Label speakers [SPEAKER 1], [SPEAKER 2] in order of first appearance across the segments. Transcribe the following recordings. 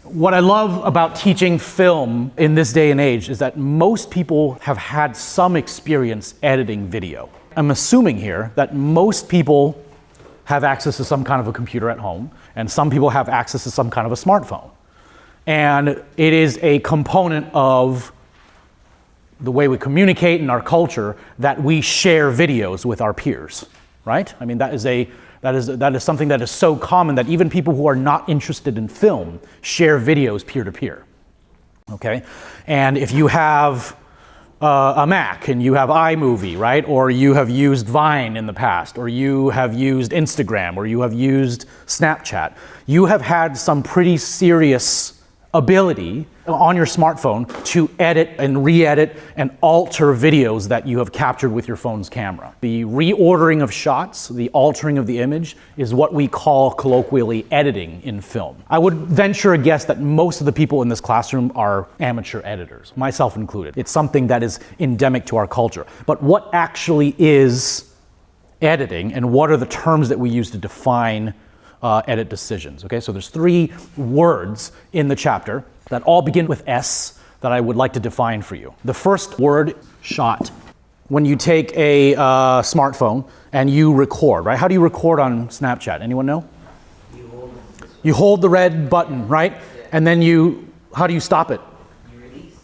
[SPEAKER 1] What I love about teaching film in this day and age is that most people have had some experience editing video. I'm assuming here that most people have access to some kind of a computer at home, and some people have access to some kind of a smartphone. And it is a component of the way we communicate in our culture that we share videos with our peers, right? I mean, that is something that is so common that even people who are not interested in film share videos peer-to-peer, okay? And if you have a Mac and you have iMovie, right? Or you have used Vine in the past, or you have used Instagram, or you have used Snapchat, you have had some pretty serious ability on your smartphone to edit and re-edit and alter videos that you have captured with your phone's camera. The reordering of shots, the altering of the image, is what we call colloquially editing in film. I would venture a guess that most of the people in this classroom are amateur editors, myself included. It's something that is endemic to our culture. But what actually is editing, and what are the terms that we use to define edit decisions? Okay, so there's 3 words in the chapter that all begin with S that I would like to define for you. The first word, shot. When you take a smartphone and you record, right? How do you record on Snapchat? Anyone know? You hold the red button, right? And then how do you stop it?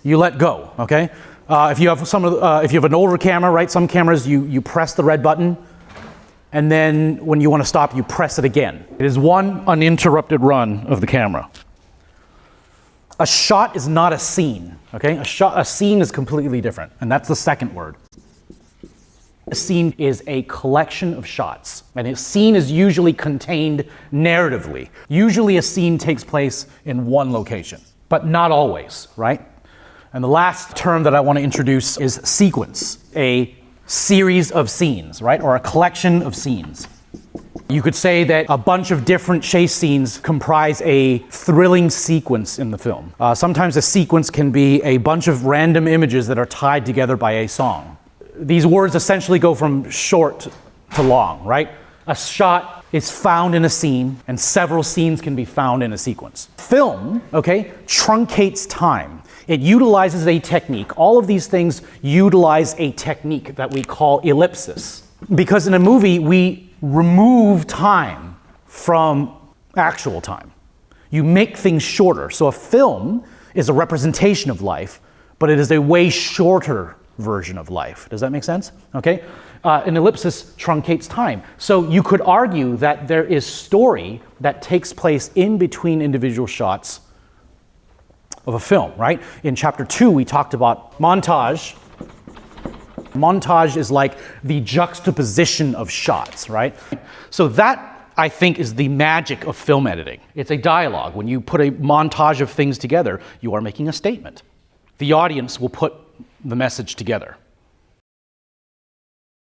[SPEAKER 1] You let go, okay? If you have an older camera, right? Some cameras, you press the red button, and then when you want to stop, you press it again. It is one uninterrupted run of the camera. A shot is not a scene, okay? A scene is completely different, and that's the second word. A scene is a collection of shots, and a scene is usually contained narratively. Usually a scene takes place in one location, but not always, right? And the last term that I want to introduce is sequence, a series of scenes, right? Or a collection of scenes. You could say that a bunch of different chase scenes comprise a thrilling sequence in the film. Sometimes a sequence can be a bunch of random images that are tied together by a song. These words essentially go from short to long, right? A shot is found in a scene, and several scenes can be found in a sequence. Film, okay, truncates time. It utilizes a technique. All of these things utilize a technique that we call ellipsis. Because in a movie, we remove time from actual time. You make things shorter. So a film is a representation of life, but it is a way shorter version of life. Does that make sense? Okay? An ellipsis truncates time. So you could argue that there is story that takes place in between individual shots of a film, right? In chapter 2, we talked about montage. Montage is like the juxtaposition of shots, right? So that, I think, is the magic of film editing. It's a dialogue. When you put a montage of things together, you are making a statement. The audience will put the message together.